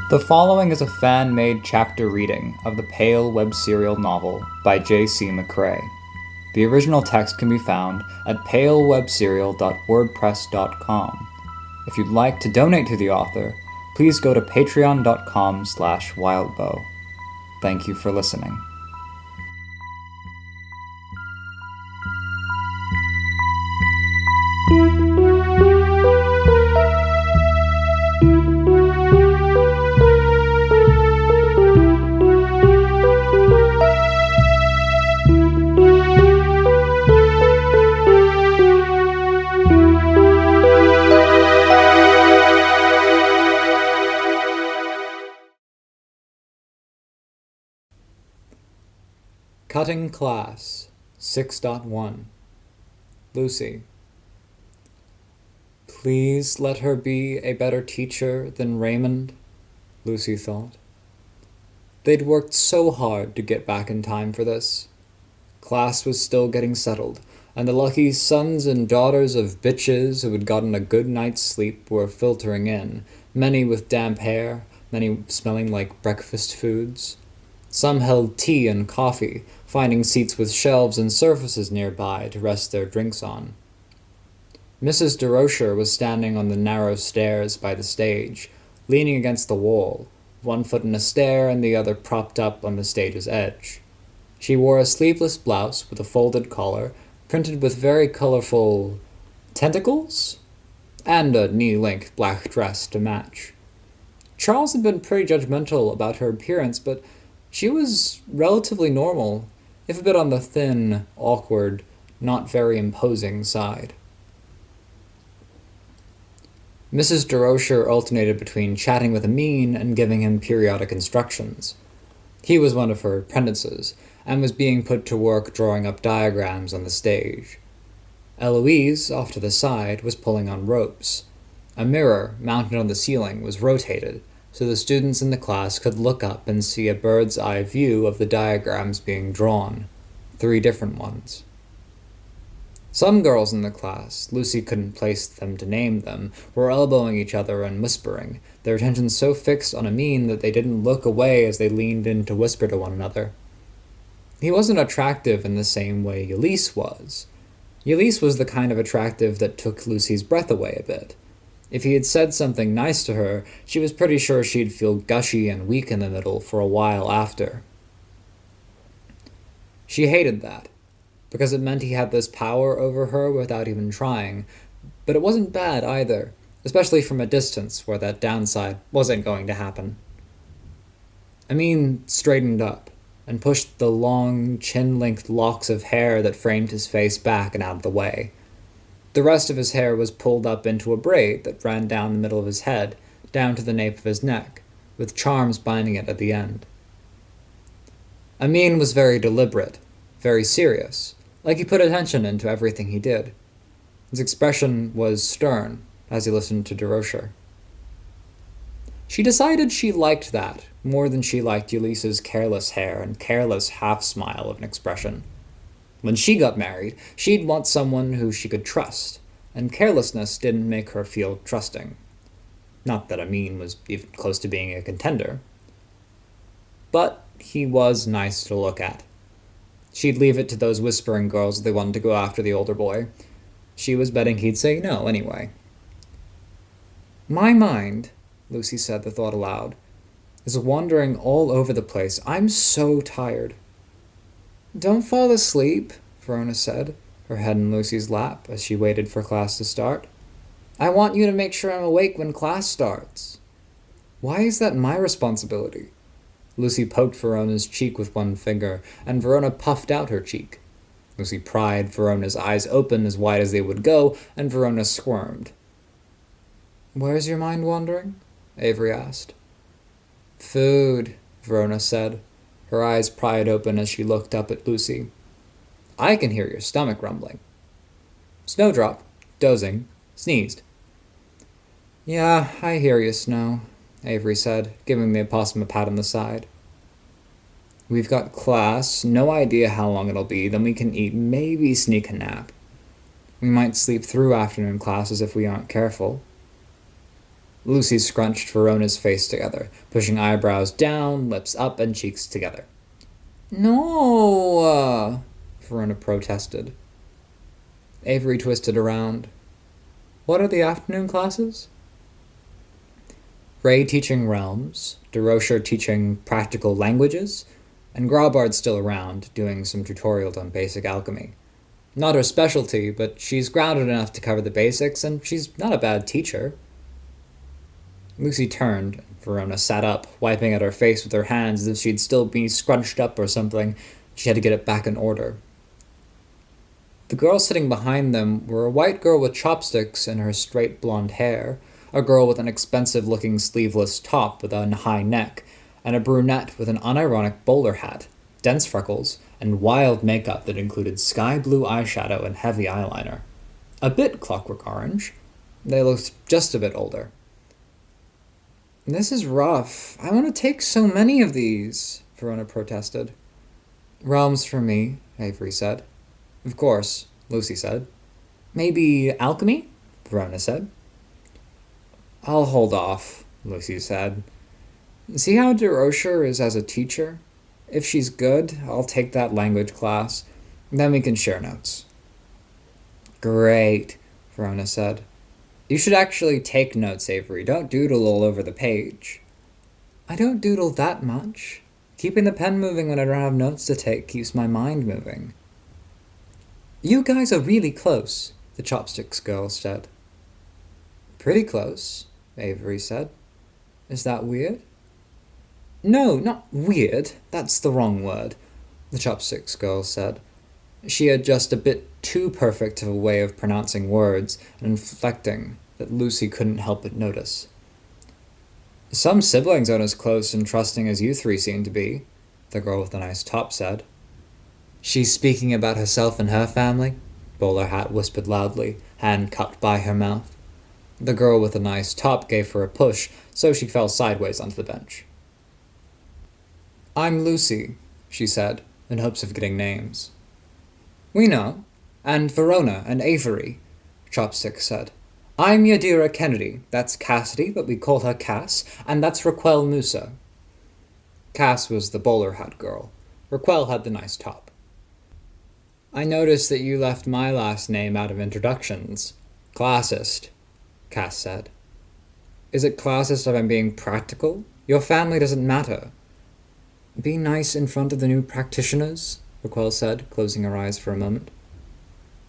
The following is a fan-made chapter reading of the Pale web serial novel by J.C. McCrae. The original text can be found at palewebserial.wordpress.com. If you'd like to donate to the author, please go to patreon.com/wildbow. Thank you for listening. Cutting Class 6.1 Lucy. Please let her be a better teacher than Raymond, Lucy thought. They'd worked so hard to get back in time for this. Class was still getting settled, and the lucky sons and daughters of bitches who had gotten a good night's sleep were filtering in, many with damp hair, many smelling like breakfast foods. Some held tea and coffee, finding seats with shelves and surfaces nearby to rest their drinks on. Mrs. DeRocher was standing on the narrow stairs by the stage, leaning against the wall, one foot in a stair and the other propped up on the stage's edge. She wore a sleeveless blouse with a folded collar, printed with very colorful tentacles, and a knee-length black dress to match. Charles had been pretty judgmental about her appearance, but she was relatively normal, if a bit on the thin, awkward, not very imposing side. Mrs. DeRocher alternated between chatting with Amin and giving him periodic instructions. He was one of her apprentices, and was being put to work drawing up diagrams on the stage. Eloise, off to the side, was pulling on ropes. A mirror, mounted on the ceiling, was rotated, so the students in the class could look up and see a bird's-eye view of the diagrams being drawn, 3 different ones. Some girls in the class, Lucy couldn't place them to name them, were elbowing each other and whispering, their attention so fixed on Amin that they didn't look away as they leaned in to whisper to one another. He wasn't attractive in the same way Elise was. Elise was the kind of attractive that took Lucy's breath away a bit. If he had said something nice to her, she was pretty sure she'd feel gushy and weak in the middle for a while after. She hated that, because it meant he had this power over her without even trying, but it wasn't bad either, especially from a distance where that downside wasn't going to happen. Amin straightened up and pushed the long, chin-length locks of hair that framed his face back and out of the way. The rest of his hair was pulled up into a braid that ran down the middle of his head, down to the nape of his neck, with charms binding it at the end. Amin was very deliberate, very serious, like he put attention into everything he did. His expression was stern as he listened to DeRocher. She decided she liked that more than she liked Elise's careless hair and careless half-smile of an expression. When she got married, she'd want someone who she could trust, and carelessness didn't make her feel trusting. Not that Amin was even close to being a contender. But he was nice to look at. She'd leave it to those whispering girls if they wanted to go after the older boy. She was betting he'd say no anyway. My mind, Lucy said the thought aloud, is wandering all over the place. I'm so tired. Don't fall asleep, Verona said, her head in Lucy's lap as she waited for class to start. I want you to make sure I'm awake when class starts. Why is that my responsibility? Lucy poked Verona's cheek with one finger, and Verona puffed out her cheek. Lucy pried Verona's eyes open as wide as they would go, and Verona squirmed. Where's your mind wandering? Avery asked. Food, Verona said, her eyes pried open as she looked up at Lucy. I can hear your stomach rumbling. Snowdrop, dozing, sneezed. Yeah, I hear you, Snow, Avery said, giving the opossum a pat on the side. We've got class, no idea how long it'll be, then we can eat, maybe sneak a nap. We might sleep through afternoon classes if we aren't careful. Lucy scrunched Verona's face together, pushing eyebrows down, lips up, and cheeks together. No, Verona protested. Avery twisted around. What are the afternoon classes? Ray teaching realms, DeRocher teaching practical languages, and Graubard's still around, doing some tutorials on basic alchemy. Not her specialty, but she's grounded enough to cover the basics, and she's not a bad teacher. Lucy turned. Verona sat up, wiping at her face with her hands as if she'd still be scrunched up or something. She had to get it back in order. The girls sitting behind them were a white girl with chopsticks in her straight blonde hair, a girl with an expensive-looking sleeveless top with a high neck, and a brunette with an unironic bowler hat, dense freckles, and wild makeup that included sky-blue eyeshadow and heavy eyeliner. A bit Clockwork Orange. They looked just a bit older. This is rough. I want to take so many of these, Verona protested. Realms for me, Avery said. Of course, Lucy said. Maybe alchemy? Verona said. I'll hold off, Lucy said. See how DeRocher is as a teacher? If she's good, I'll take that language class. Then we can share notes. Great, Verona said. You should actually take notes, Avery. Don't doodle all over the page. I don't doodle that much. Keeping the pen moving when I don't have notes to take keeps my mind moving. You guys are really close, the chopsticks girl said. Pretty close, Avery said. Is that weird? No, not weird. That's the wrong word, the chopsticks girl said. She had just a bit too perfect of a way of pronouncing words and inflecting that Lucy couldn't help but notice. Some siblings aren't as close and trusting as you three seem to be, the girl with the nice top said. She's speaking about herself and her family, Bowler Hat whispered loudly, hand cupped by her mouth. The girl with the nice top gave her a push, so she fell sideways onto the bench. I'm Lucy, she said, in hopes of getting names. We know. And Verona and Avery, Chopstick said. I'm Yadira Kennedy. That's Cassidy, but we call her Cass, and that's Raquel Musa. Cass was the bowler hat girl. Raquel had the nice top. I noticed that you left my last name out of introductions. Classist, Cass said. Is it classist if I'm being practical? Your family doesn't matter. Be nice in front of the new practitioners, Raquel said, closing her eyes for a moment.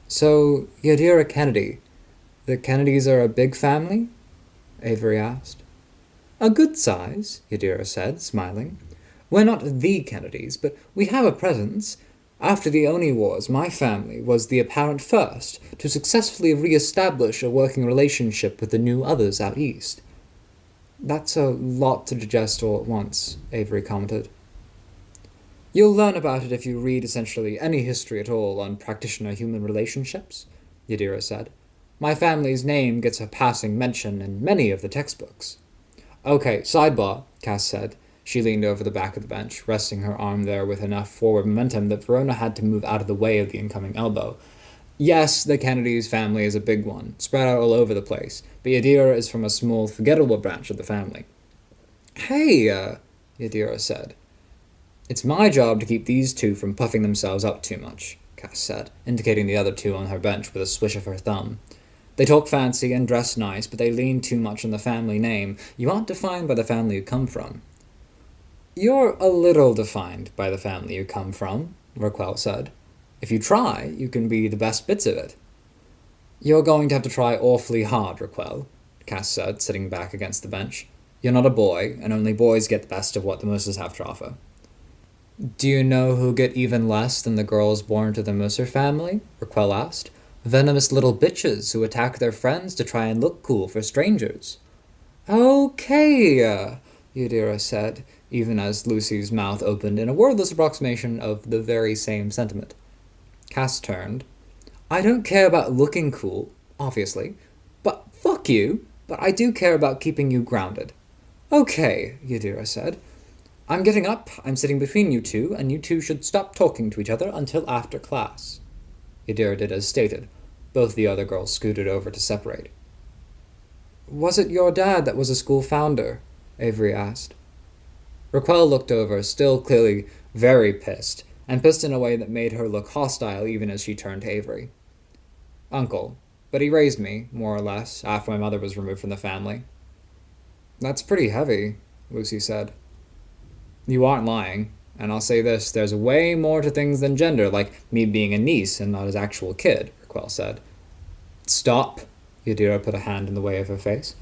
So, Yadira Kennedy, the Kennedys are a big family? Avery asked. A good size, Yadira said, smiling. We're not the Kennedys, but we have a presence. After the Oni Wars, my family was the apparent first to successfully re-establish a working relationship with the new others out east. That's a lot to digest all at once, Avery commented. You'll learn about it if you read essentially any history at all on practitioner-human relationships, Yadira said. My family's name gets a passing mention in many of the textbooks. Okay, sidebar, Cass said. She leaned over the back of the bench, resting her arm there with enough forward momentum that Verona had to move out of the way of the incoming elbow. Yes, the Kennedys family is a big one, spread out all over the place, but Yadira is from a small, forgettable branch of the family. Hey, Yadira said. It's my job to keep these two from puffing themselves up too much, Cass said, indicating the other two on her bench with a swish of her thumb. They talk fancy and dress nice, but they lean too much on the family name. You aren't defined by the family you come from. You're a little defined by the family you come from, Raquel said. If you try, you can be the best bits of it. You're going to have to try awfully hard, Raquel, Cass said, sitting back against the bench. You're not a boy, and only boys get the best of what the Mousers have to offer. Do you know who get even less than the girls born to the Mousser family? Raquel asked. Venomous little bitches who attack their friends to try and look cool for strangers. Okay, Yadira said, even as Lucy's mouth opened in a wordless approximation of the very same sentiment. Cass turned. I don't care about looking cool, obviously, but fuck you, but I do care about keeping you grounded. Okay, Yadira said. I'm getting up, I'm sitting between you two, and you two should stop talking to each other until after class. Yadira did as stated. Both the other girls scooted over to separate. Was it your dad that was a school founder? Avery asked. Raquel looked over, still clearly very pissed, and pissed in a way that made her look hostile even as she turned to Avery. Uncle, but he raised me, more or less, after my mother was removed from the family. That's pretty heavy, Lucy said. You aren't lying, and I'll say this, there's way more to things than gender, like me being a niece and not his actual kid, Raquel said. Stop, Yadira put a hand in the way of her face.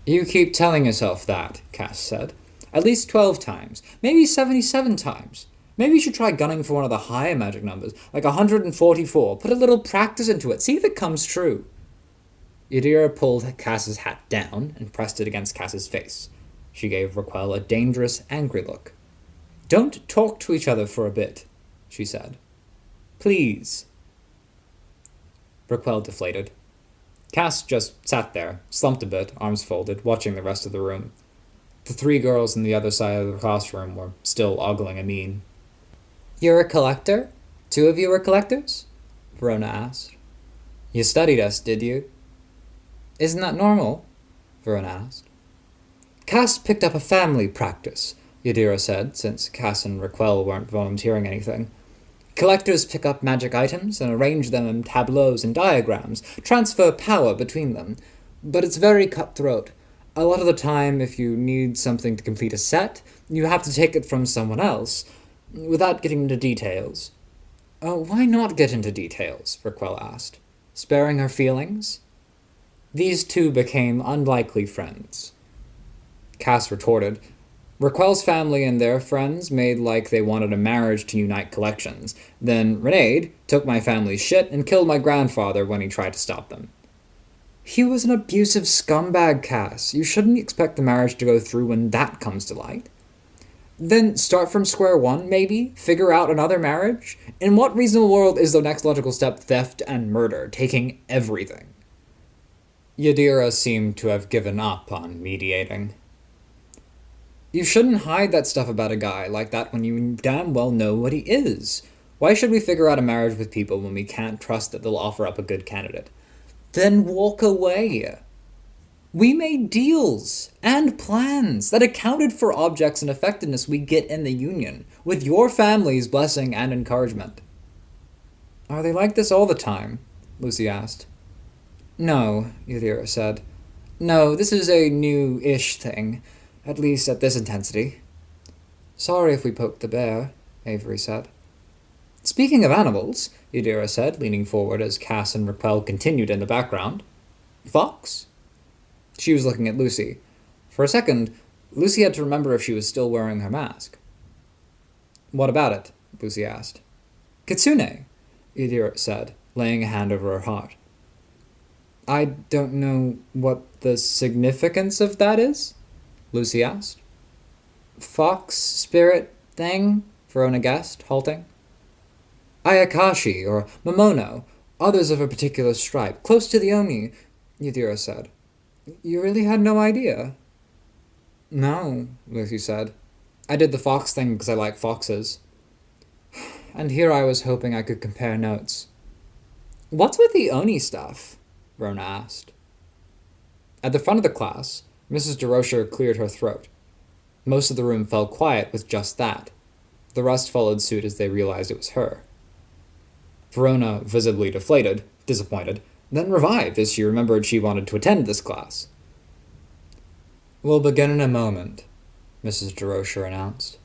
You keep telling yourself that, Cass said. At least 12 times, maybe 77 times. Maybe you should try gunning for one of the higher magic numbers, like 144. Put a little practice into it, see if it comes true. Yadira pulled Cass's hat down and pressed it against Cass's face. She gave Raquel a dangerous, angry look. Don't talk to each other for a bit, she said. Please. Raquel deflated. Cass just sat there, slumped a bit, arms folded, watching the rest of the room. The 3 girls on the other side of the classroom were still ogling Amin. You're a collector? 2 of you are collectors? Verona asked. You studied us, did you? Isn't that normal? Verona asked. Cass picked up a family practice, Yadira said, since Cass and Raquel weren't volunteering anything. Collectors pick up magic items and arrange them in tableaus and diagrams, transfer power between them. But it's very cutthroat. A lot of the time, if you need something to complete a set, you have to take it from someone else, without getting into details. Why not get into details? Raquel asked, sparing her feelings. These 2 became unlikely friends. Cass retorted, Raquel's family and their friends made like they wanted a marriage to unite collections. Then Renaud took my family's shit and killed my grandfather when he tried to stop them. He was an abusive scumbag, Cass. You shouldn't expect the marriage to go through when that comes to light. Then start from square one, maybe? Figure out another marriage? In what reasonable world is the next logical step theft and murder, taking everything? Yadira seemed to have given up on mediating. You shouldn't hide that stuff about a guy like that when you damn well know what he is. Why should we figure out a marriage with people when we can't trust that they'll offer up a good candidate? Then walk away. We made deals and plans that accounted for objects and effectiveness we get in the union, with your family's blessing and encouragement. Are they like this all the time? Lucy asked. No, Yadira said. No, this is a new-ish thing, at least at this intensity. Sorry if we poked the bear, Avery said. Speaking of animals, Yadira said, leaning forward as Cass and Raquel continued in the background. Fox? She was looking at Lucy. For a second, Lucy had to remember if she was still wearing her mask. What about it? Lucy asked. Kitsune, Yadira said, laying a hand over her heart. I don't know what the significance of that is? Lucy asked. Fox spirit thing? Verona guessed, halting. Ayakashi or Momono, others of a particular stripe, close to the Oni, Yadira said. You really had no idea? No, Lucy said. I did the fox thing because I like foxes. And here I was hoping I could compare notes. What's with the Oni stuff? Verona asked. At the front of the class, Mrs. DeRocher cleared her throat. Most of the room fell quiet with just that. The rest followed suit as they realized it was her. Verona, visibly deflated, disappointed, then revived as she remembered she wanted to attend this class. We'll begin in a moment, Mrs. DeRocher announced.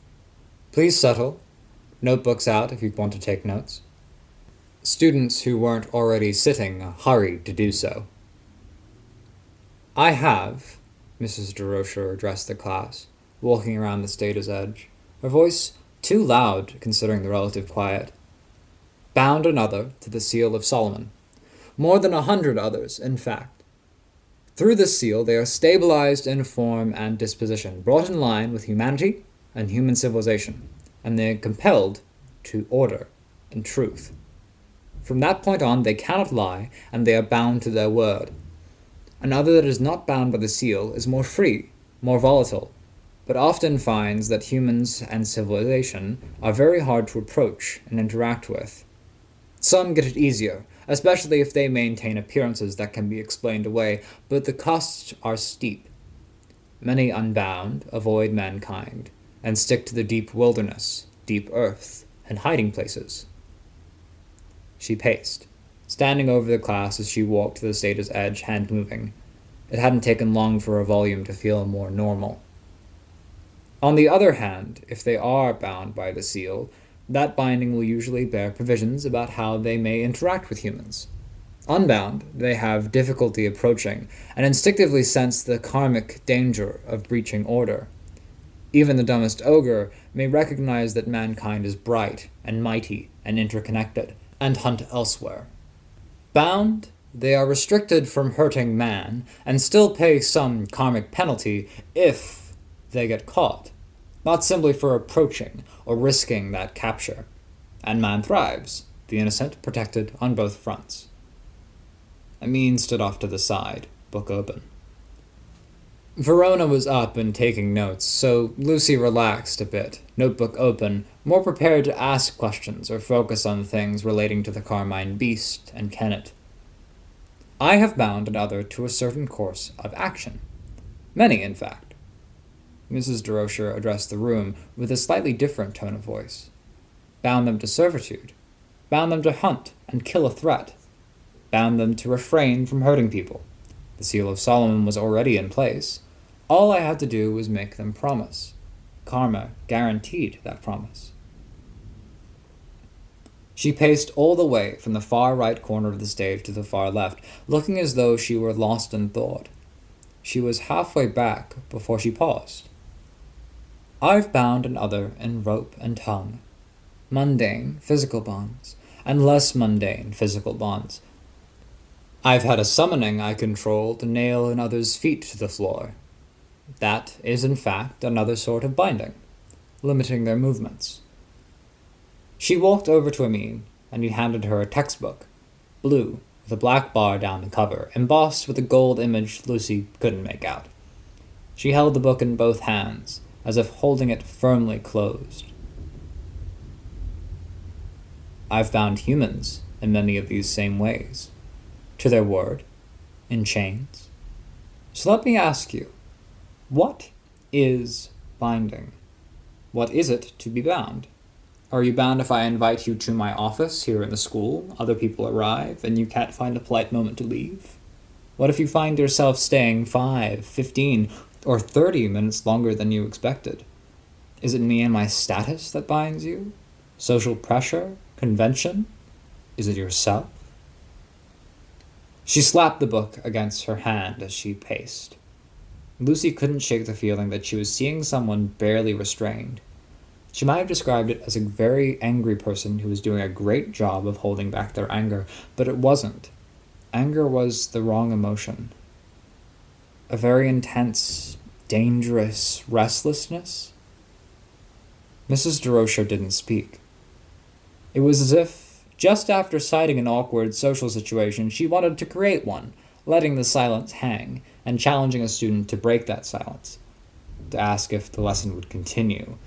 Please settle. Notebooks out if you want to take notes. Students who weren't already sitting hurried to do so. I have, Mrs. DeRocher addressed the class, walking around the stage's edge, her voice too loud considering the relative quiet. Bound another to the seal of Solomon. More than 100 others, in fact. Through this seal, they are stabilized in form and disposition, brought in line with humanity and human civilization, and they are compelled to order and truth. From that point on, they cannot lie, and they are bound to their word. Another that is not bound by the seal is more free, more volatile, but often finds that humans and civilization are very hard to approach and interact with. Some get it easier, especially if they maintain appearances that can be explained away, but the costs are steep. Many unbound avoid mankind and stick to the deep wilderness, deep earth, and hiding places. She paced, standing over the class as she walked to the stage's edge, hand moving. It hadn't taken long for her volume to feel more normal. On the other hand, if they are bound by the seal, that binding will usually bear provisions about how they may interact with humans. Unbound, they have difficulty approaching, and instinctively sense the karmic danger of breaching order. Even the dumbest ogre may recognize that mankind is bright and mighty and interconnected, and hunt elsewhere. Bound, they are restricted from hurting man, and still pay some karmic penalty if they get caught, not simply for approaching or risking that capture. And man thrives, the innocent protected on both fronts. Amin stood off to the side, book open. Verona was up and taking notes, so Lucy relaxed a bit, notebook open, more prepared to ask questions or focus on things relating to the Carmine Beast and Kennet. I have bound another to a certain course of action. Many, in fact. Mrs. Durocher addressed the room with a slightly different tone of voice. Bound them to servitude. Bound them to hunt and kill a threat. Bound them to refrain from hurting people. The Seal of Solomon was already in place. All I had to do was make them promise. Karma guaranteed that promise. She paced all the way from the far right corner of the stage to the far left, looking as though she were lost in thought. She was halfway back before she paused. I've bound another in rope and tongue. Mundane physical bonds, and less mundane physical bonds. I've had a summoning I control to nail another's feet to the floor. That is, in fact, another sort of binding, limiting their movements. She walked over to Amin, and he handed her a textbook, blue, with a black bar down the cover, embossed with a gold image Lucy couldn't make out. She held the book in both hands, as if holding it firmly closed. I've bound humans in many of these same ways. To their word, in chains. So let me ask you, what is binding? What is it to be bound? Are you bound if I invite you to my office here in the school, other people arrive, and you can't find a polite moment to leave? What if you find yourself staying 5, 15, or 30 minutes longer than you expected? Is it me and my status that binds you? Social pressure? Convention? Is it yourself? She slapped the book against her hand as she paced. Lucy couldn't shake the feeling that she was seeing someone barely restrained. She might have described it as a very angry person who was doing a great job of holding back their anger, but it wasn't. Anger was the wrong emotion. A very intense, dangerous restlessness. Mrs. Durocher didn't speak. It was as if, just after citing an awkward social situation, she wanted to create one, letting the silence hang, and challenging a student to break that silence, to ask if the lesson would continue,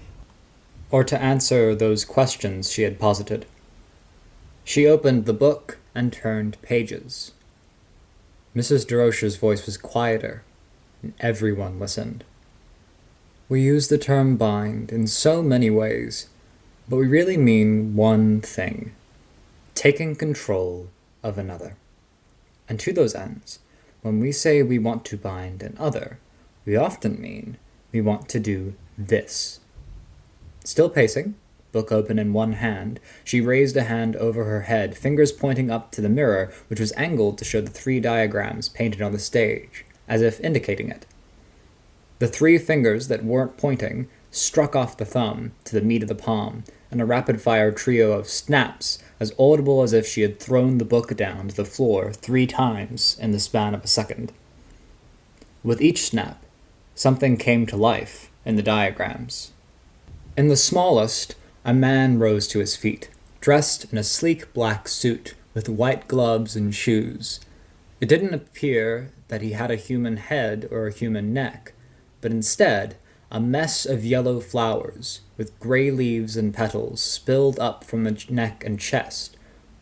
or to answer those questions she had posited. She opened the book and turned pages. Mrs. Durocher's voice was quieter, and everyone listened. We use the term bind in so many ways, but we really mean one thing: taking control of another. And to those ends, when we say we want to bind an other, we often mean we want to do this. Still pacing, book open in one hand, she raised a hand over her head, fingers pointing up to the mirror, which was angled to show the 3 diagrams painted on the stage, as if indicating it. The 3 fingers that weren't pointing struck off the thumb to the meat of the palm, and a rapid-fire trio of snaps, as audible as if she had thrown the book down to the floor 3 times in the span of a second. With each snap, something came to life in the diagrams. In the smallest, a man rose to his feet, dressed in a sleek black suit with white gloves and shoes. It didn't appear that he had a human head or a human neck, but instead, a mess of yellow flowers, with gray leaves and petals spilled up from the neck and chest,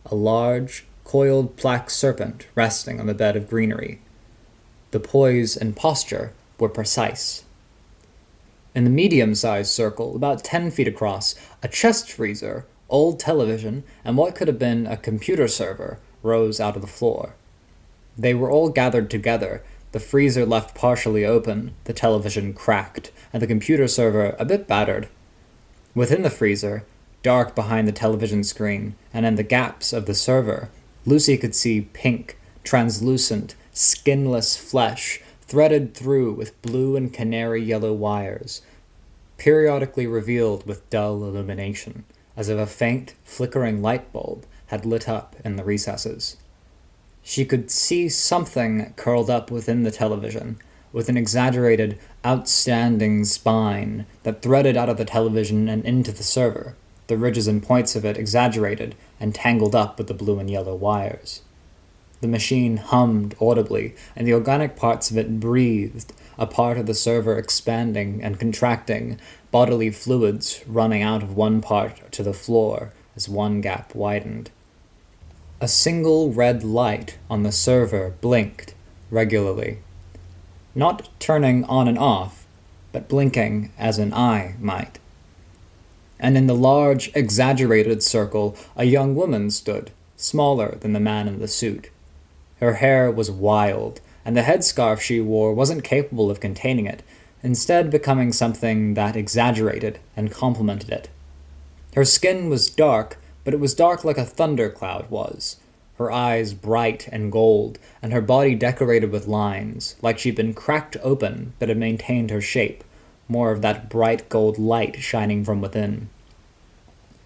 a large, coiled black serpent resting on the bed of greenery. The poise and posture were precise. In the medium-sized circle, about 10 feet across, a chest freezer, old television, and what could have been a computer server rose out of the floor. They were all gathered together, the freezer left partially open, the television cracked, and the computer server a bit battered. Within the freezer, dark behind the television screen, and in the gaps of the server, Lucy could see pink, translucent, skinless flesh threaded through with blue and canary yellow wires, periodically revealed with dull illumination, as if a faint, flickering light bulb had lit up in the recesses. She could see something curled up within the television, with an exaggerated, outstanding spine that threaded out of the television and into the server, the ridges and points of it exaggerated and tangled up with the blue and yellow wires. The machine hummed audibly, and the organic parts of it breathed, a part of the server expanding and contracting, bodily fluids running out of one part to the floor as one gap widened. A single red light on the server blinked regularly, not turning on and off, but blinking as an eye might. And in the large, exaggerated circle, a young woman stood, smaller than the man in the suit. Her hair was wild, and the headscarf she wore wasn't capable of containing it, instead becoming something that exaggerated and complemented it. Her skin was dark, but it was dark like a thundercloud was, her eyes bright and gold, and her body decorated with lines, like she'd been cracked open but had maintained her shape, more of that bright gold light shining from within.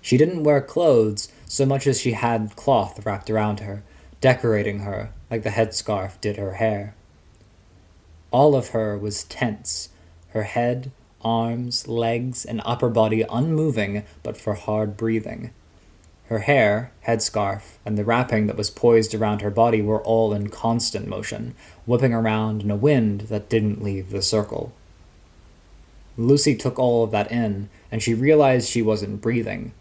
She didn't wear clothes so much as she had cloth wrapped around her, decorating her like the headscarf did her hair. All of her was tense, her head, arms, legs, and upper body unmoving but for hard breathing. Her hair, headscarf, and the wrapping that was poised around her body were all in constant motion, whipping around in a wind that didn't leave the circle. Lucy took all of that in, and she realized she wasn't breathing.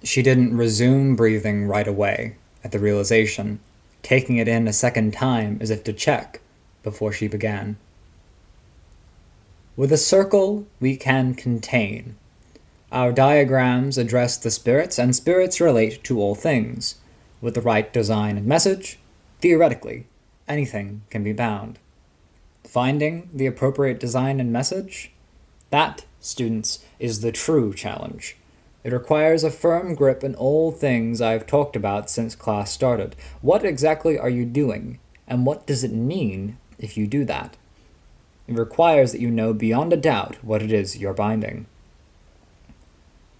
She didn't resume breathing right away, at the realization, taking it in a second time as if to check before she began. With a circle we can contain. Our diagrams address the spirits, and spirits relate to all things. With the right design and message, theoretically, anything can be bound. Finding the appropriate design and message? That, students, is the true challenge. It requires a firm grip in all things I've talked about since class started. What exactly are you doing, and what does it mean if you do that? It requires that you know beyond a doubt what it is you're binding.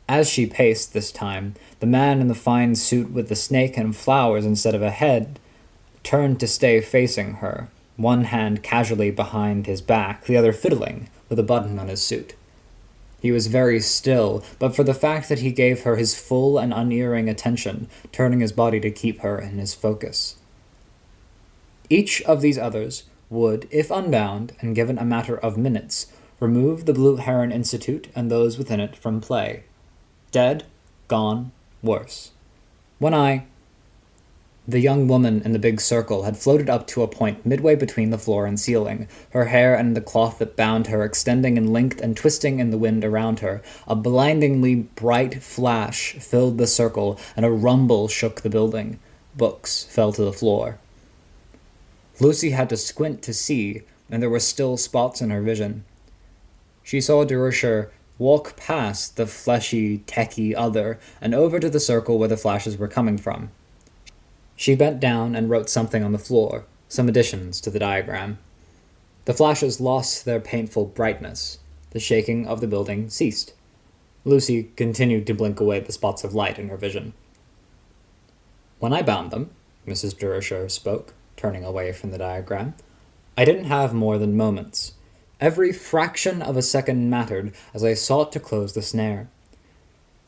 As she paced this time, the man in the fine suit with the snake and flowers instead of a head turned to stay facing her, one hand casually behind his back, the other fiddling with a button on his suit. He was very still, but for the fact that he gave her his full and unerring attention, turning his body to keep her in his focus. Each of these others would, if unbound and given a matter of minutes, remove the Blue Heron Institute and those within it from play. Dead, gone, worse. The young woman in the big circle had floated up to a point midway between the floor and ceiling, her hair and the cloth that bound her extending in length and twisting in the wind around her. A blindingly bright flash filled the circle, and a rumble shook the building. Books fell to the floor. Lucy had to squint to see, and there were still spots in her vision. She saw Derusha walk past the fleshy, techy other, and over to the circle where the flashes were coming from. She bent down and wrote something on the floor, some additions to the diagram. The flashes lost their painful brightness. The shaking of the building ceased. Lucy continued to blink away the spots of light in her vision. When I bound them, Mrs. Derusha spoke, turning away from the diagram, I didn't have more than moments. Every fraction of a second mattered as I sought to close the snare.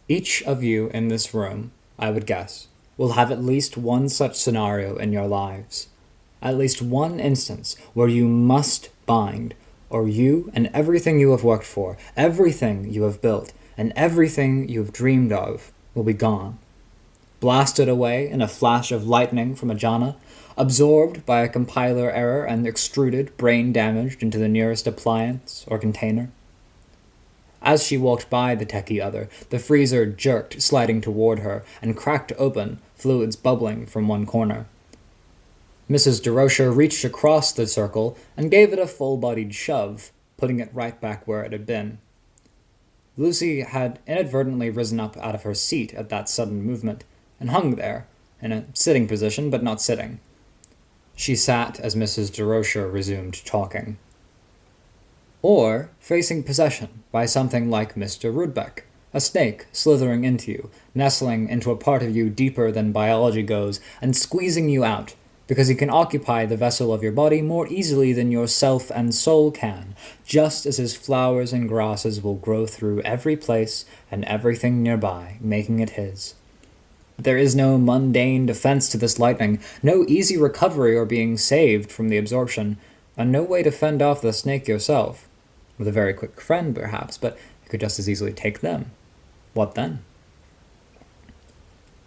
Each of you in this room, I would guess, will have at least one such scenario in your lives. At least one instance where you must bind, or you and everything you have worked for, everything you have built, and everything you have dreamed of will be gone. blasted away in a flash of lightning from a jhana, absorbed by a compiler error and extruded, brain-damaged, into the nearest appliance or container. As she walked by the techie other, the freezer jerked, sliding toward her, and cracked open, fluids bubbling from one corner. Mrs. DeRocher reached across the circle and gave it a full-bodied shove, putting it right back where it had been. Lucy had inadvertently risen up out of her seat at that sudden movement, and hung there, in a sitting position but not sitting. She sat as Mrs. DeRocher resumed talking. Or facing possession by something like Mr. Rudbeck, a snake slithering into you, nestling into a part of you deeper than biology goes, and squeezing you out, because he can occupy the vessel of your body more easily than your self and soul can, just as his flowers and grasses will grow through every place and everything nearby, making it his. There is no mundane defense to this lightning, no easy recovery or being saved from the absorption, and no way to fend off the snake yourself. With a very quick friend, perhaps, but you could just as easily take them. What then?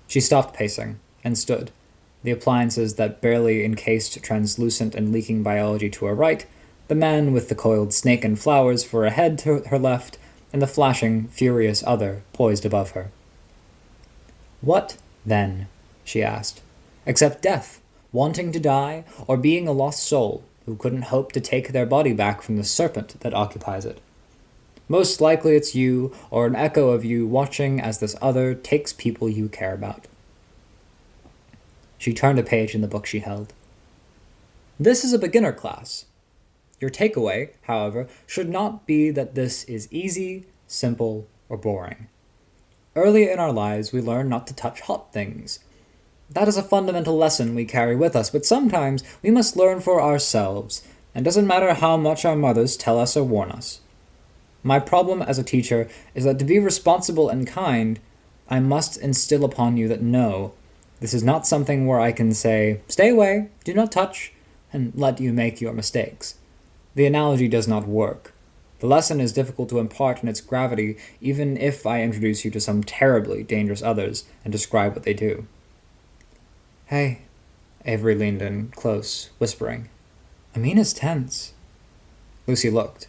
She stopped pacing, and stood, the appliances that barely encased translucent and leaking biology to her right, the man with the coiled snake and flowers for a head to her left, and the flashing, furious other poised above her. What, then, she asked, except death, wanting to die, or being a lost soul who couldn't hope to take their body back from the serpent that occupies it? Most likely it's you, or an echo of you, watching as this other takes people you care about. She turned a page in the book she held. This is a beginner class. Your takeaway, however, should not be that this is easy, simple, or boring. Early in our lives, we learn not to touch hot things. That is a fundamental lesson we carry with us, but sometimes we must learn for ourselves, and it doesn't matter how much our mothers tell us or warn us. My problem as a teacher is that to be responsible and kind, I must instill upon you that no, this is not something where I can say, stay away, do not touch, and let you make your mistakes. The analogy does not work. The lesson is difficult to impart in its gravity, even if I introduce you to some terribly dangerous others and describe what they do. Hey, Avery leaned in close, whispering. Amin is tense. Lucy looked.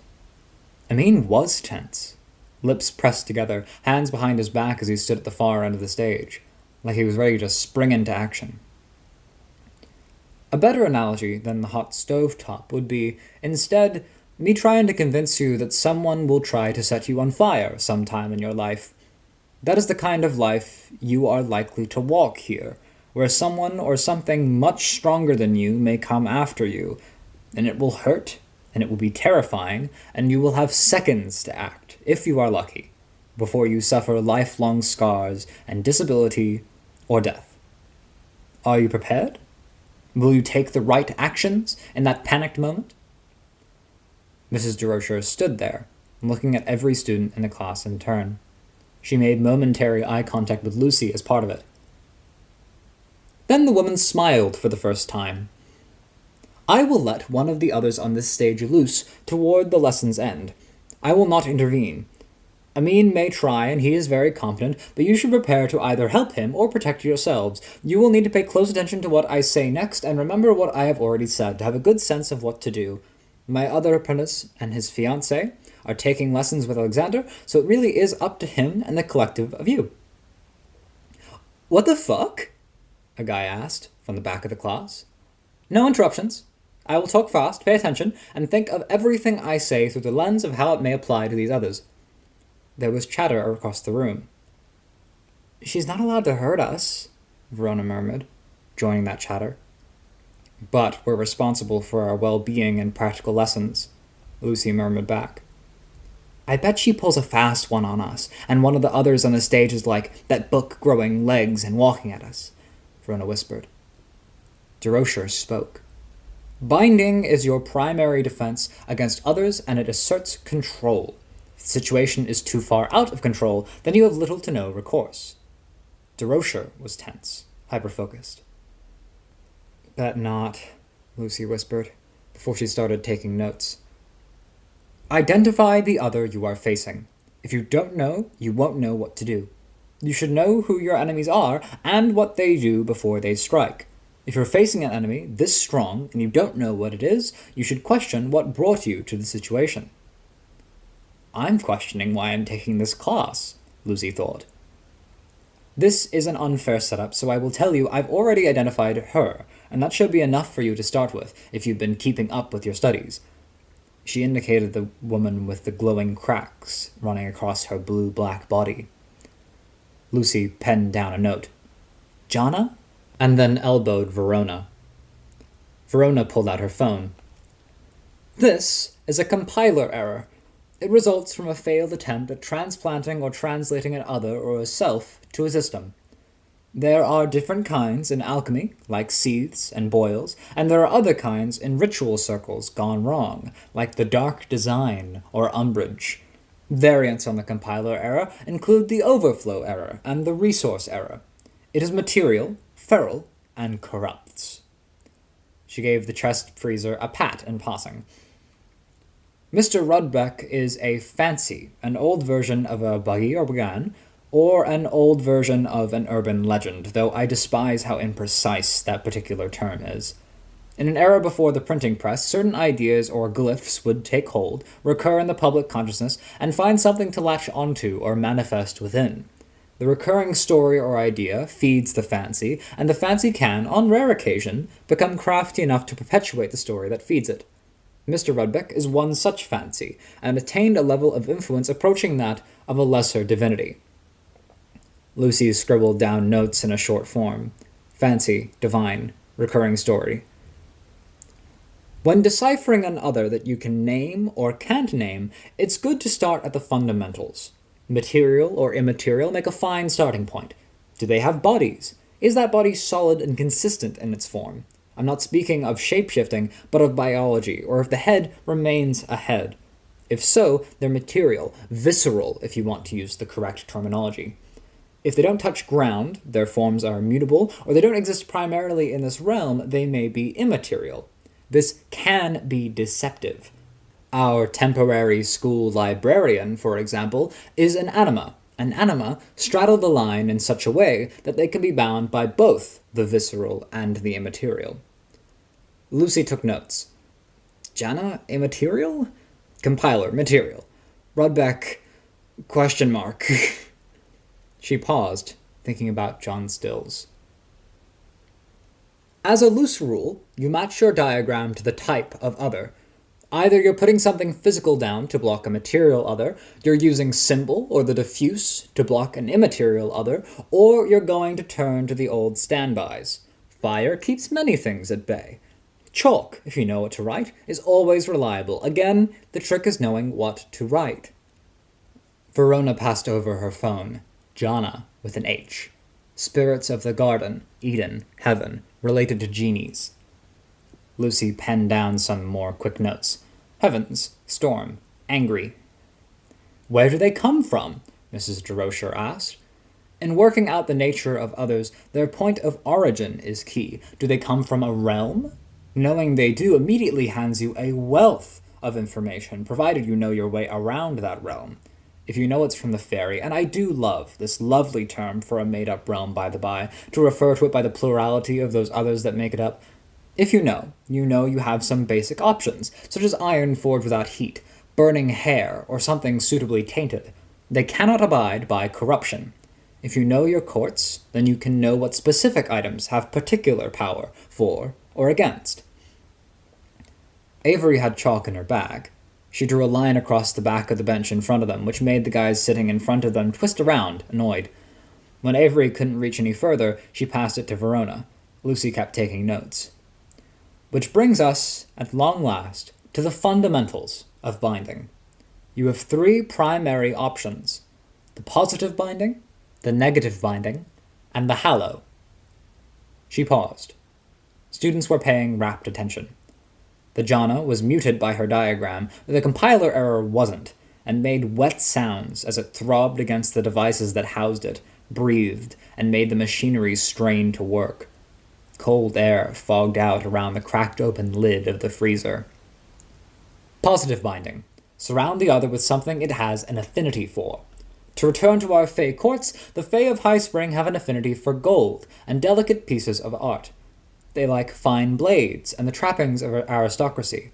Amin was tense. Lips pressed together, hands behind his back as he stood at the far end of the stage, like he was ready to spring into action. A better analogy than the hot stove top would be, instead, me trying to convince you that someone will try to set you on fire sometime in your life. That is the kind of life you are likely to walk here, where someone or something much stronger than you may come after you, and it will hurt, and it will be terrifying, and you will have seconds to act, if you are lucky, before you suffer lifelong scars and disability or death. Are you prepared? Will you take the right actions in that panicked moment? Mrs. DeRocher stood there, looking at every student in the class in turn. She made momentary eye contact with Lucy as part of it. Then the woman smiled for the first time. I will let one of the others on this stage loose toward the lesson's end. I will not intervene. Amin may try, and he is very competent, but you should prepare to either help him or protect yourselves. You will need to pay close attention to what I say next, and remember what I have already said, to have a good sense of what to do. My other apprentice and his fiancée are taking lessons with Alexander, so it really is up to him and the collective of you. What the fuck? A guy asked from the back of the class. No interruptions. I will talk fast, pay attention, and think of everything I say through the lens of how it may apply to these others. There was chatter across the room. She's not allowed to hurt us, Verona murmured, joining that chatter. But we're responsible for our well-being and practical lessons, Lucy murmured back. I bet she pulls a fast one on us, and one of the others on the stage is like that book growing legs and walking at us, Verona whispered. DeRocher spoke. Binding is your primary defense against others, and it asserts control. If the situation is too far out of control, then you have little to no recourse. DeRocher was tense, hyper-focused. Bet not, Lucy whispered, before she started taking notes. Identify the other you are facing. If you don't know, you won't know what to do. You should know who your enemies are and what they do before they strike. If you're facing an enemy this strong and you don't know what it is, you should question what brought you to the situation. I'm questioning why I'm taking this class, Lucy thought. This is an unfair setup, so I will tell you I've already identified her, and that should be enough for you to start with, if you've been keeping up with your studies. She indicated the woman with the glowing cracks running across her blue-black body. Lucy penned down a note. Jana? And then elbowed Verona. Verona pulled out her phone. This is a compiler error. It results from a failed attempt at transplanting or translating an other or a self to a system. There are different kinds in alchemy, like seeths and boils, and there are other kinds in ritual circles gone wrong, like the dark design or umbrage. Variants on the compiler error include the overflow error and the resource error. It is material, feral, and corrupts. She gave the chest freezer a pat in passing. Mr. Rudbeck is a fancy, an old version of a buggy or bagan, or an old version of an urban legend, though I despise how imprecise that particular term is. In an era before the printing press, certain ideas or glyphs would take hold, recur in the public consciousness, and find something to latch onto or manifest within. The recurring story or idea feeds the fancy, and the fancy can, on rare occasion, become crafty enough to perpetuate the story that feeds it. Mr. Rudbeck is one such fancy, and attained a level of influence approaching that of a lesser divinity. Lucy scribbled down notes in a short form. Fancy, divine, recurring story. When deciphering an other that you can name or can't name, it's good to start at the fundamentals. Material or immaterial make a fine starting point. Do they have bodies? Is that body solid and consistent in its form? I'm not speaking of shape-shifting, but of biology, or if the head remains a head. If so, they're material, visceral, if you want to use the correct terminology. If they don't touch ground, their forms are mutable, or they don't exist primarily in this realm, they may be immaterial. This can be deceptive. Our temporary school librarian, for example, is an anima. An anima straddle the line in such a way that they can be bound by both the visceral and the immaterial. Lucy took notes. Jana, immaterial? Compiler, material. Rudbeck, question mark. She paused, thinking about John Stills. As a loose rule, you match your diagram to the type of other. Either you're putting something physical down to block a material other, you're using symbol or the diffuse to block an immaterial other, or you're going to turn to the old standbys. Fire keeps many things at bay. Chalk, if you know what to write, is always reliable. Again, the trick is knowing what to write. Verona passed over her phone. Jana, with an H. Spirits of the garden, Eden, heaven, related to genies. Lucy penned down some more quick notes. Heavens, storm, angry. Where do they come from? Mrs. DeRocher asked. In working out the nature of others, their point of origin is key. Do they come from a realm? Knowing they do immediately hands you a wealth of information, provided you know your way around that realm. If you know it's from the fairy, and I do love this lovely term for a made-up realm, by the by, to refer to it by the plurality of those others that make it up. If you know you have some basic options, such as iron forged without heat, burning hair, or something suitably tainted. They cannot abide by corruption. If you know your courts, then you can know what specific items have particular power, for or against. Avery had chalk in her bag. She drew a line across the back of the bench in front of them, which made the guys sitting in front of them twist around, annoyed. When Avery couldn't reach any further, she passed it to Verona. Lucy kept taking notes. Which brings us, at long last, to the fundamentals of binding. You have three primary options: the positive binding, the negative binding, and the hallow. She paused. Students were paying rapt attention. The Jana was muted by her diagram, but the compiler error wasn't, and made wet sounds as it throbbed against the devices that housed it, breathed, and made the machinery strain to work. Cold air fogged out around the cracked-open lid of the freezer. Positive binding. Surround the other with something it has an affinity for. To return to our Fey courts, the Fey of High Spring have an affinity for gold and delicate pieces of art. They like fine blades and the trappings of aristocracy.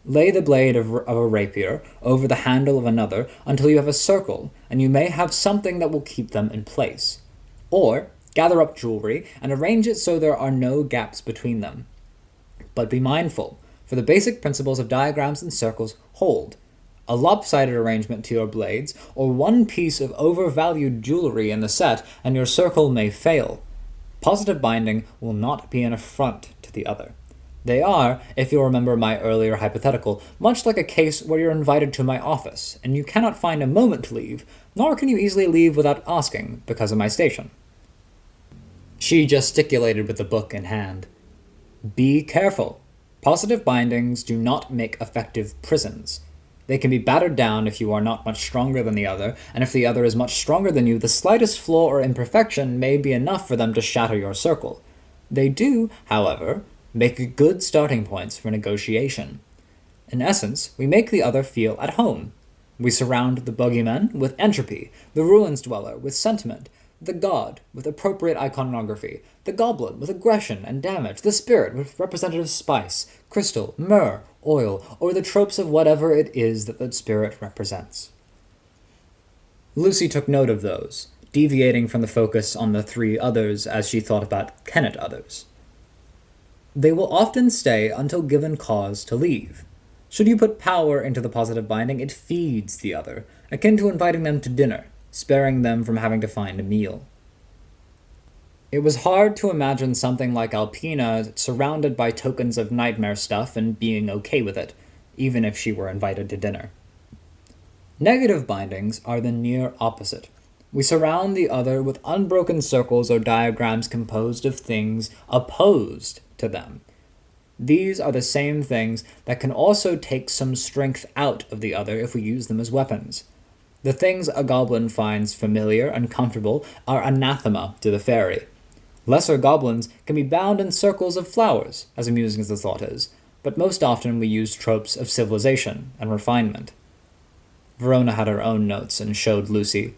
Lay the blade of a rapier over the handle of another until you have a circle, and you may have something that will keep them in place. Or, gather up jewelry and arrange it so there are no gaps between them. But be mindful, for the basic principles of diagrams and circles hold. A lopsided arrangement to your blades, or one piece of overvalued jewelry in the set, and your circle may fail. Positive binding will not be an affront to the other. They are, if you'll remember my earlier hypothetical, much like a case where you're invited to my office, and you cannot find a moment to leave, nor can you easily leave without asking, because of my station. She gesticulated with the book in hand. Be careful. Positive bindings do not make effective prisons. They can be battered down if you are not much stronger than the other, and if the other is much stronger than you, the slightest flaw or imperfection may be enough for them to shatter your circle. They do, however, make good starting points for negotiation. In essence, we make the other feel at home. We surround the bogeyman with entropy, the ruins dweller with sentiment, the god with appropriate iconography, the goblin with aggression and damage, the spirit with representative spice, crystal, myrrh, oil, or the tropes of whatever it is that the spirit represents. Lucy took note of those, deviating from the focus on the three others as she thought about Kennet others. They will often stay until given cause to leave. Should you put power into the positive binding, it feeds the other, akin to inviting them to dinner, sparing them from having to find a meal. It was hard to imagine something like Alpina surrounded by tokens of nightmare stuff and being okay with it, even if she were invited to dinner. Negative bindings are the near opposite. We surround the other with unbroken circles or diagrams composed of things opposed to them. These are the same things that can also take some strength out of the other if we use them as weapons. The things a goblin finds familiar and comfortable are anathema to the fairy. Lesser goblins can be bound in circles of flowers, as amusing as the thought is, but most often we use tropes of civilization and refinement. Verona had her own notes and showed Lucy.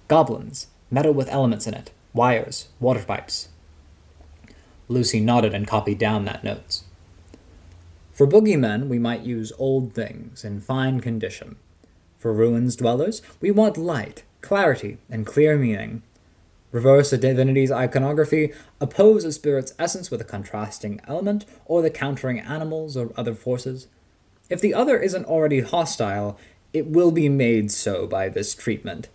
Goblins, metal with elements in it, wires, water pipes. Lucy nodded and copied down that notes. For boogeymen, we might use old things in fine condition. For ruins dwellers, we want light, clarity, and clear meaning. Reverse a divinity's iconography, oppose a spirit's essence with a contrasting element, or the countering animals or other forces. If the other isn't already hostile, it will be made so by this treatment.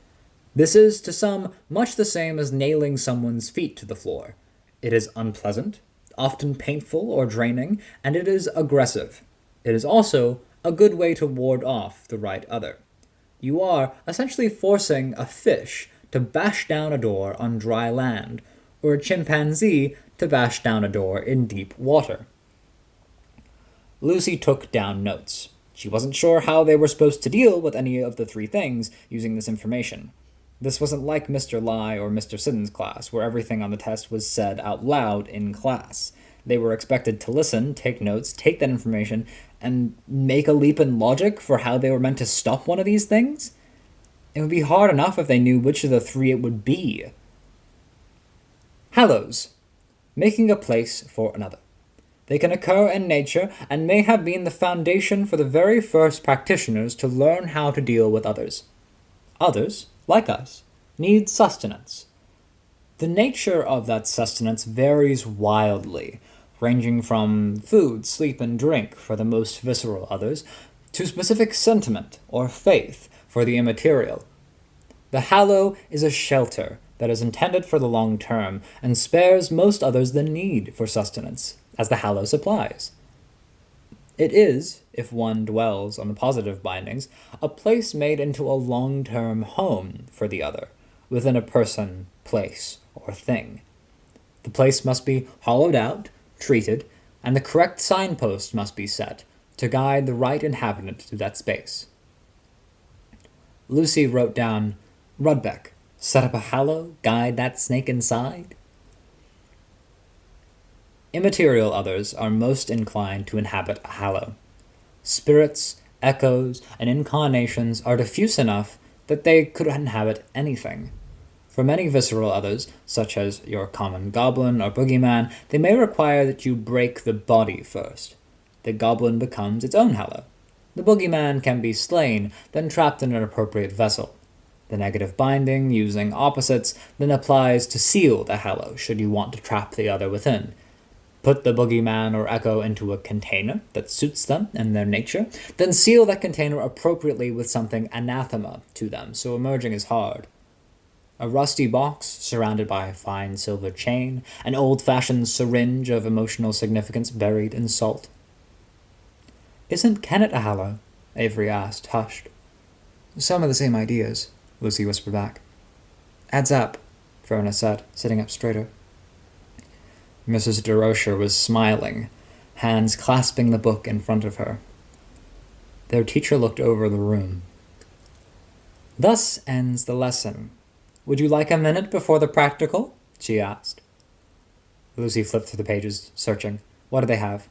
This is, to some, much the same as nailing someone's feet to the floor. It is unpleasant, often painful or draining, and it is aggressive. It is also a good way to ward off the right other. You are essentially forcing a fish to bash down a door on dry land, or a chimpanzee to bash down a door in deep water. Lucy took down notes. She wasn't sure how they were supposed to deal with any of the three things using this information. This wasn't like Mr. Lai or Mr. Siddon's class, where everything on the test was said out loud in class. They were expected to listen, take notes, take that information, and make a leap in logic for how they were meant to stop one of these things? It would be hard enough if they knew which of the three it would be. Hallows. Making a place for another. They can occur in nature and may have been the foundation for the very first practitioners to learn how to deal with others. Others, like us, need sustenance. The nature of that sustenance varies wildly, ranging from food, sleep, and drink for the most visceral others, to specific sentiment or faith for the immaterial. The hallow is a shelter that is intended for the long term and spares most others the need for sustenance, as the hallow supplies. It is, if one dwells on the positive bindings, a place made into a long-term home for the other, within a person, place, or thing. The place must be hollowed out, treated, and the correct signpost must be set to guide the right inhabitant to that space. Lucy wrote down, Rudbeck, set up a hallow, guide that snake inside. Immaterial others are most inclined to inhabit a hallow. Spirits, echoes, and incarnations are diffuse enough that they could inhabit anything. For many visceral others, such as your common goblin or boogeyman, they may require that you break the body first. The goblin becomes its own hallow. The boogeyman can be slain, then trapped in an appropriate vessel. The negative binding, using opposites, then applies to seal the hallow, should you want to trap the other within. Put the boogeyman or echo into a container that suits them and their nature, then seal that container appropriately with something anathema to them, so emerging is hard. A rusty box surrounded by a fine silver chain, an old-fashioned syringe of emotional significance buried in salt. "Isn't Kennet a hallow?" Avery asked, hushed. "Some of the same ideas," Lucy whispered back. "Adds up," Verona said, sitting up straighter. Mrs. DeRocher was smiling, hands clasping the book in front of her. Their teacher looked over the room. "Thus ends the lesson. Would you like a minute before the practical?" she asked. Lucy flipped through the pages, searching. What did they have?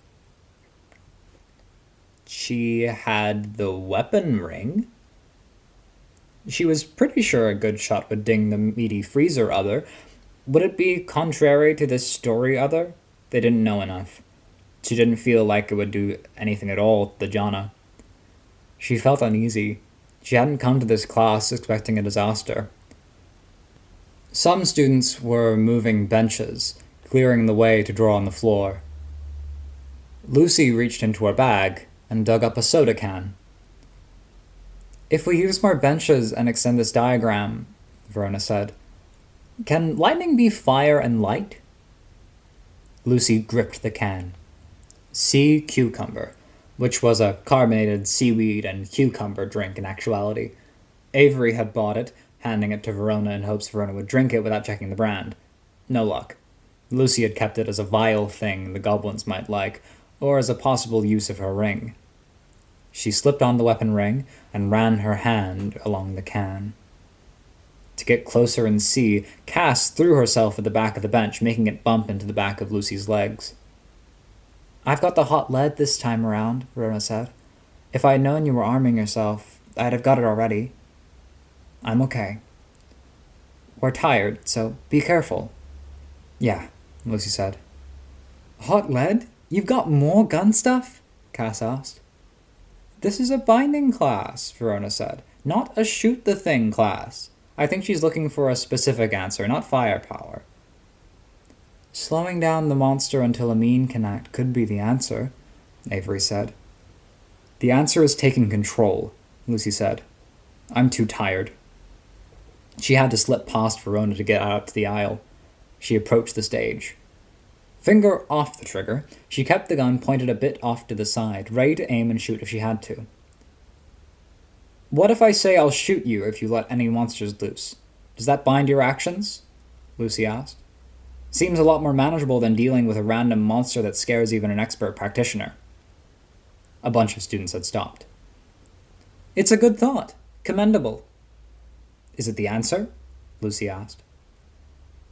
She had the weapon ring. She was pretty sure a good shot would ding the meaty freezer other. Would it be contrary to this story other? They didn't know enough. She didn't feel like it would do anything at all to the Jana. She felt uneasy. She hadn't come to this class expecting a disaster. Some students were moving benches, clearing the way to draw on the floor. Lucy reached into her bag and dug up a soda can. "If we use more benches and extend this diagram," Verona said, "can lightning be fire and light?" Lucy gripped the can. Sea cucumber, which was a carbonated seaweed and cucumber drink in actuality. Avery had bought it, handing it to Verona in hopes Verona would drink it without checking the brand. No luck. Lucy had kept it as a vile thing the goblins might like, or as a possible use of her ring. She slipped on the weapon ring and ran her hand along the can. To get closer and see, Cass threw herself at the back of the bench, making it bump into the back of Lucy's legs. "I've got the hot lead this time around," Verona said. "If I'd known you were arming yourself, I'd have got it already." "I'm okay." "We're tired, so be careful." "Yeah," Lucy said. "Hot lead? You've got more gun stuff?" Cass asked. "This is a binding class," Verona said, "not a shoot-the-thing class. I think she's looking for a specific answer, not firepower." "Slowing down the monster until a mean can act could be the answer," Avery said. "The answer is taking control," Lucy said. "I'm too tired." She had to slip past Verona to get out to the aisle. She approached the stage. Finger off the trigger, she kept the gun pointed a bit off to the side, ready to aim and shoot if she had to. "What if I say I'll shoot you if you let any monsters loose? Does that bind your actions?" Lucy asked. "Seems a lot more manageable than dealing with a random monster that scares even an expert practitioner." A bunch of students had stopped. "It's a good thought. Commendable." "Is it the answer?" Lucy asked.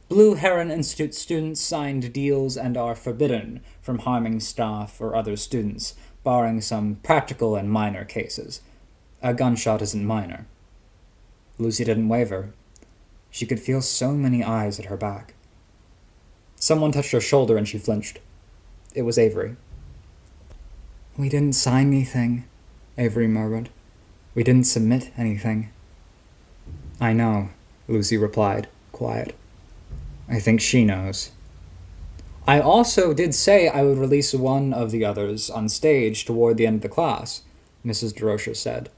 "Blue Heron Institute students signed deals and are forbidden from harming staff or other students, barring some practical and minor cases. A gunshot isn't minor." Lucy didn't waver. She could feel so many eyes at her back. Someone touched her shoulder and she flinched. It was Avery. "We didn't sign anything," Avery murmured. "We didn't submit anything." "I know," Lucy replied, quiet. "I think she knows." "I also did say I would release one of the others on stage toward the end of the class," Mrs. DeRocher said.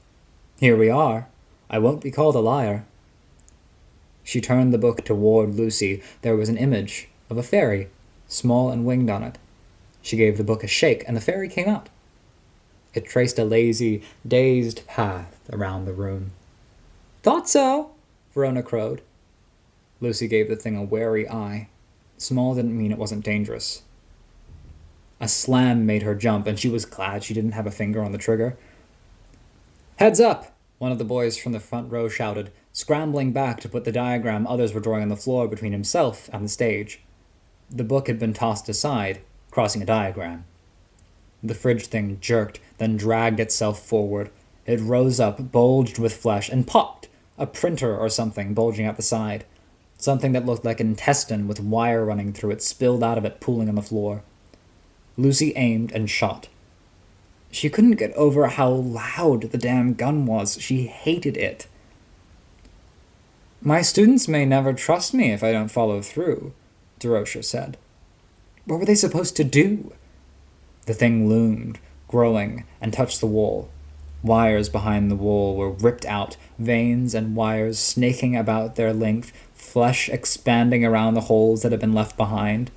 "Here we are. I won't be called a liar." She turned the book toward Lucy. There was an image of a fairy, small and winged on it. She gave the book a shake, and the fairy came out. It traced a lazy, dazed path around the room. "Thought so," Verona crowed. Lucy gave the thing a wary eye. Small didn't mean it wasn't dangerous. A slam made her jump, and she was glad she didn't have a finger on the trigger. "Heads up!" one of the boys from the front row shouted, scrambling back to put the diagram others were drawing on the floor between himself and the stage. The book had been tossed aside, crossing a diagram. The fridge thing jerked, then dragged itself forward. It rose up, bulged with flesh, and popped A printer or something bulging out the side. Something that looked like an intestine with wire running through it spilled out of it, pooling on the floor. Lucy aimed and shot. She couldn't get over how loud the damn gun was. She hated it. My students may never trust me if I don't follow through, Derosha said. What were they supposed to do? The thing loomed, growing, and touched the wall. Wires behind the wall were ripped out, veins and wires snaking about their length, flesh expanding around the holes that had been left behind.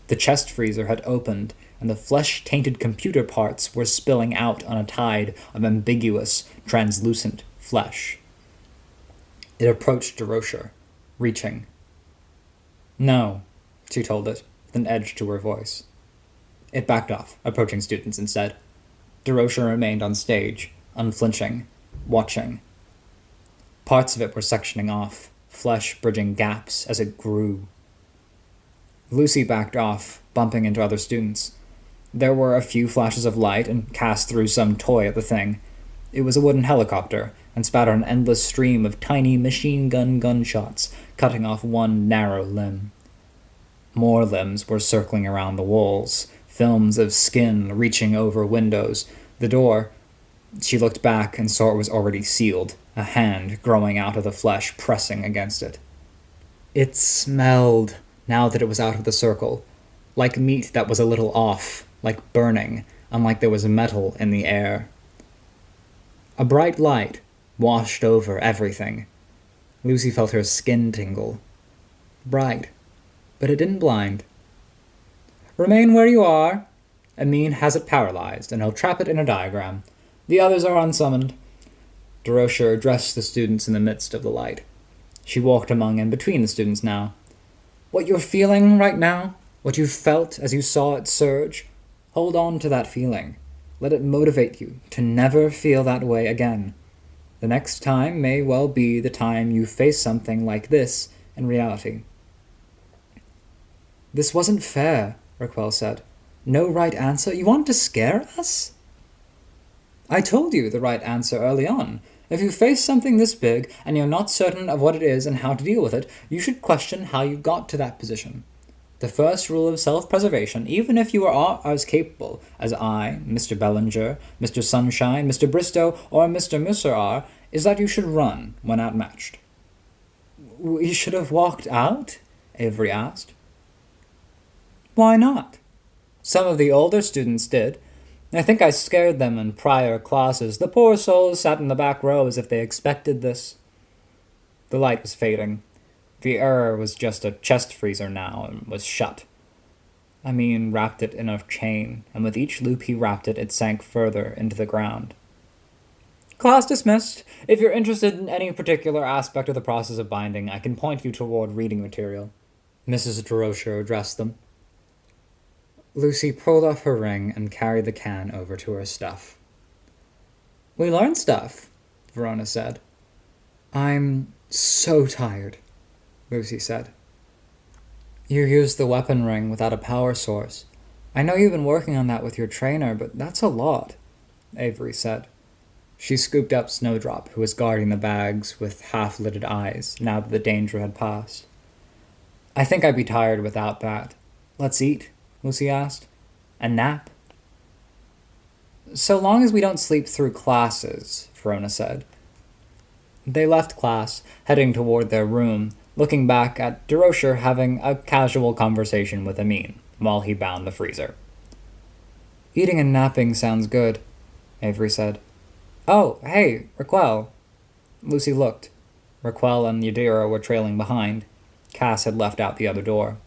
The chest freezer had opened, and the flesh-tainted computer parts were spilling out on a tide of ambiguous, translucent flesh. It approached Derosha, reaching. No, she told it, with an edge to her voice. It backed off, approaching students instead. Derosha remained on stage, unflinching, watching. Parts of it were sectioning off, flesh bridging gaps as it grew. Lucy backed off, bumping into other students. There were a few flashes of light, and Cass threw some toy at the thing. It was a wooden helicopter, and spat out an endless stream of tiny machine gun gunshots, cutting off one narrow limb. More limbs were circling around the walls, films of skin reaching over windows. The door. She looked back and saw it was already sealed, a hand growing out of the flesh pressing against it. It smelled, now that it was out of the circle, like meat that was a little off, like burning, unlike there was metal in the air. A bright light washed over everything. Lucy felt her skin tingle. Bright, but it didn't blind. Remain where you are. Amin has it paralyzed, and he'll trap it in a diagram. The others are unsummoned. Derosha addressed the students in the midst of the light. She walked among and between the students now. What you're feeling right now, what you felt as you saw it surge, hold on to that feeling. Let it motivate you to never feel that way again. The next time may well be the time you face something like this in reality. This wasn't fair, Raquel said. No right answer? You want to scare us? I told you the right answer early on. If you face something this big, and you're not certain of what it is and how to deal with it, you should question how you got to that position. The first rule of self-preservation, even if you are as capable as I, Mr. Bellinger, Mr. Sunshine, Mr. Bristow, or Mr. Musser are, is that you should run when outmatched. We should have walked out? Avery asked. Why not? Some of the older students did. I think I scared them in prior classes. The poor souls sat in the back row as if they expected this. The light was fading. The error was just a chest freezer now, and was shut. Amin wrapped it in a chain, and with each loop he wrapped it, it sank further into the ground. Class dismissed. If you're interested in any particular aspect of the process of binding, I can point you toward reading material. Mrs. Derosha addressed them. Lucy pulled off her ring and carried the can over to her stuff. We learned stuff, Verona said. I'm so tired, Lucy said. You used the weapon ring without a power source. I know you've been working on that with your trainer, but that's a lot, Avery said. She scooped up Snowdrop, who was guarding the bags with half-lidded eyes, now that the danger had passed. I think I'd be tired without that. Let's eat, Lucy asked. And nap? So long as we don't sleep through classes, Verona said. They left class, heading toward their room, looking back at Derosha having a casual conversation with Amin, while he bound the freezer. Eating and napping sounds good, Avery said. Oh, hey, Raquel. Lucy looked. Raquel and Yadira were trailing behind. Cass had left out the other door.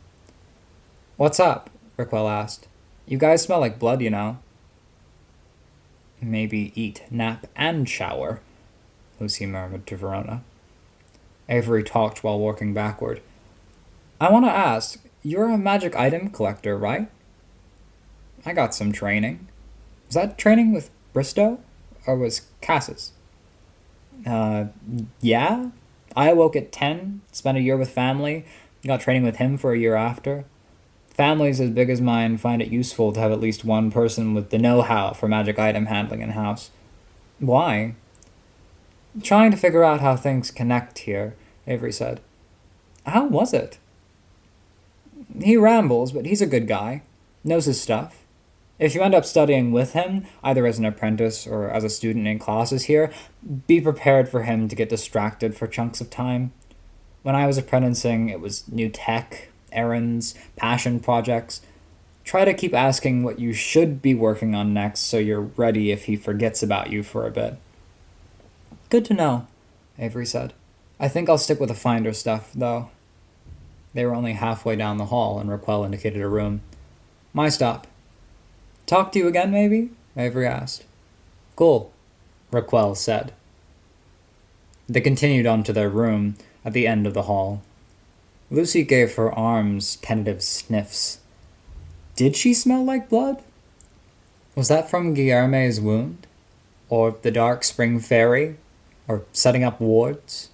What's up? Raquel asked. You guys smell like blood, you know. Maybe eat, nap, and shower, Lucy murmured to Verona. Avery talked while walking backward. I want to ask, you're a magic item collector, right? I got some training. Was that training with Bristow? Or was Cass's? Yeah. I awoke at 10, spent a year with family, got training with him for a year after. Families as big as mine find it useful to have at least one person with the know-how for magic item handling in-house. Why? Trying to figure out how things connect here, Avery said. How was it? He rambles, but he's a good guy. Knows his stuff. If you end up studying with him, either as an apprentice or as a student in classes here, be prepared for him to get distracted for chunks of time. When I was apprenticing, it was new tech, errands, passion projects. Try to keep asking what you should be working on next so you're ready if he forgets about you for a bit. Good to know, Avery said. I think I'll stick with the finder stuff, though. They were only halfway down the hall, and Raquel indicated a room. My stop. Talk to you again, maybe? Avery asked. Cool, Raquel said. They continued on to their room at the end of the hall. Lucy gave her arms tentative sniffs. Did she smell like blood? Was that from Guillerme's wound? Or the dark spring fairy? Or setting up wards?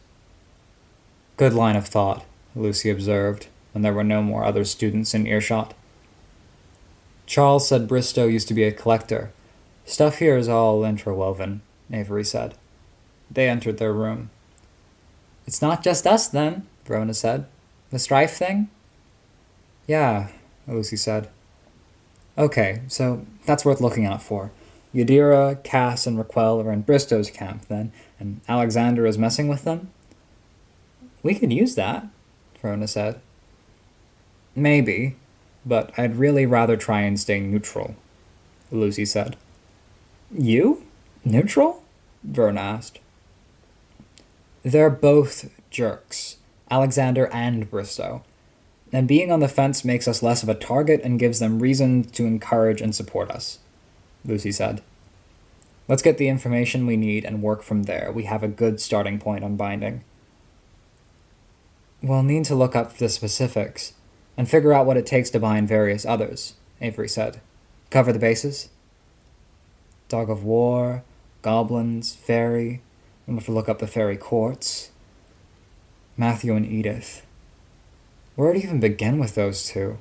Good line of thought, Lucy observed, when there were no more other students in earshot. Charles said Bristow used to be a collector. Stuff here is all interwoven, Avery said. They entered their room. It's not just us, then, Verona said. The strife thing? Yeah, Lucy said. Okay, so that's worth looking out for. Yadira, Cass, and Raquel are in Bristow's camp, then, and Alexander is messing with them? We could use that, Verona said. Maybe, but I'd really rather try and stay neutral, Lucy said. You? Neutral? Verona asked. They're both jerks, Alexander and Bristow, and being on the fence makes us less of a target and gives them reason to encourage and support us, Lucy said. Let's get the information we need and work from there. We have a good starting point on binding. We'll need to look up the specifics and figure out what it takes to bind various others, Avery said. Cover the bases? Dog of War, goblins, fairy. We'll have to look up the fairy courts. Matthew and Edith. Where to even begin with those two?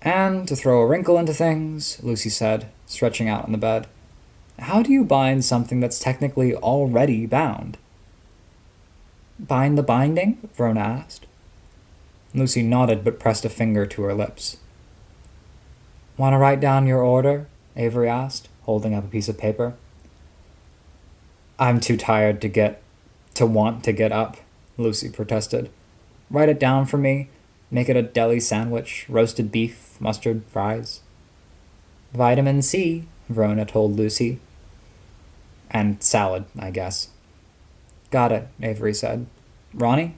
And to throw a wrinkle into things, Lucy said, stretching out on the bed. How do you bind something that's technically already bound? Bind the binding? Verona asked. Lucy nodded but pressed a finger to her lips. Want to write down your order? Avery asked, holding up a piece of paper. I'm too tired to want to get up, Lucy protested. Write it down for me. Make it a deli sandwich, roasted beef, mustard, fries. Vitamin C, Verona told Lucy. And salad, I guess. Got it, Avery said. Ronnie?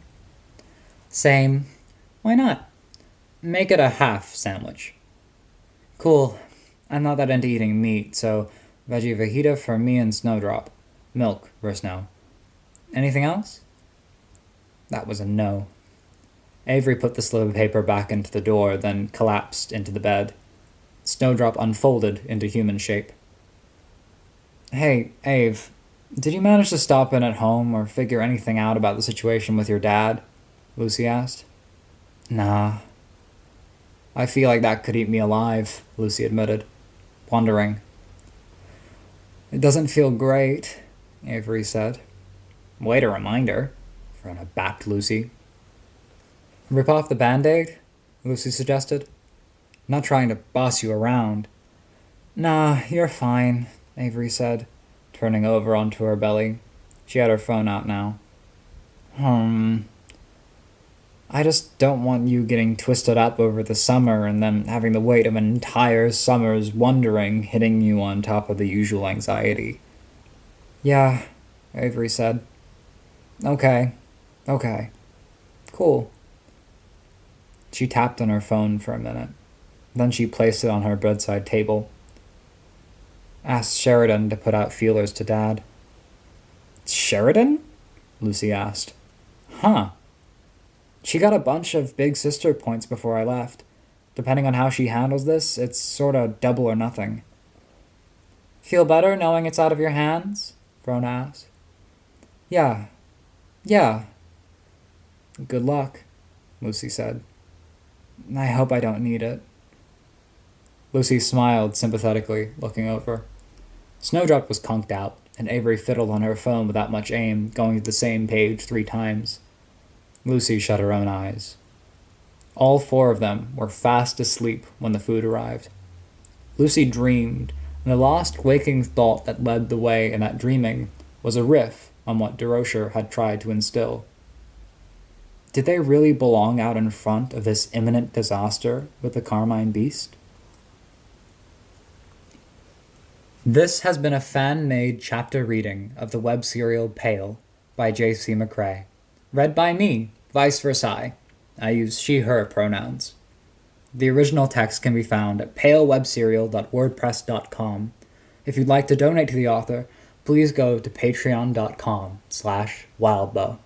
Same. Why not? Make it a half sandwich. Cool. I'm not that into eating meat, so veggie fajita for me and Snowdrop. Milk versus no. Anything else? That was a no. Avery put the slip of paper back into the door, then collapsed into the bed. Snowdrop unfolded into human shape. Hey, Ave, did you manage to stop in at home or figure anything out about the situation with your dad? Lucy asked. Nah. I feel like that could eat me alive, Lucy admitted, wondering. It doesn't feel great, Avery said. Wait a reminder, Verona backed Lucy. Rip off the Band-Aid? Lucy suggested. Not trying to boss you around. Nah, you're fine, Avery said, turning over onto her belly. She had her phone out now. I just don't want you getting twisted up over the summer and then having the weight of an entire summer's wondering hitting you on top of the usual anxiety. Yeah, Avery said. Okay. Cool. She tapped on her phone for a minute. Then she placed it on her bedside table. Asked Sheridan to put out feelers to Dad. Sheridan? Lucy asked. Huh. She got a bunch of big sister points before I left. Depending on how she handles this, it's sorta double or nothing. Feel better knowing it's out of your hands? Verona asked. Yeah. Good luck, Lucy said. I hope I don't need it. Lucy smiled sympathetically, looking over. Snowdrop was conked out, and Avery fiddled on her phone without much aim, going to the same page 3 times. Lucy shut her own eyes. All 4 of them were fast asleep when the food arrived. Lucy dreamed, and the last waking thought that led the way in that dreaming was a riff on what Durocher had tried to instill. Did they really belong out in front of this imminent disaster with the Carmine Beast? This has been a fan-made chapter reading of the web serial Pale by J.C. McCrae. Read by me, viceVersailes. I use she/her pronouns. The original text can be found at palewebserial.wordpress.com. If you'd like to donate to the author, please go to patreon.com/wildbow.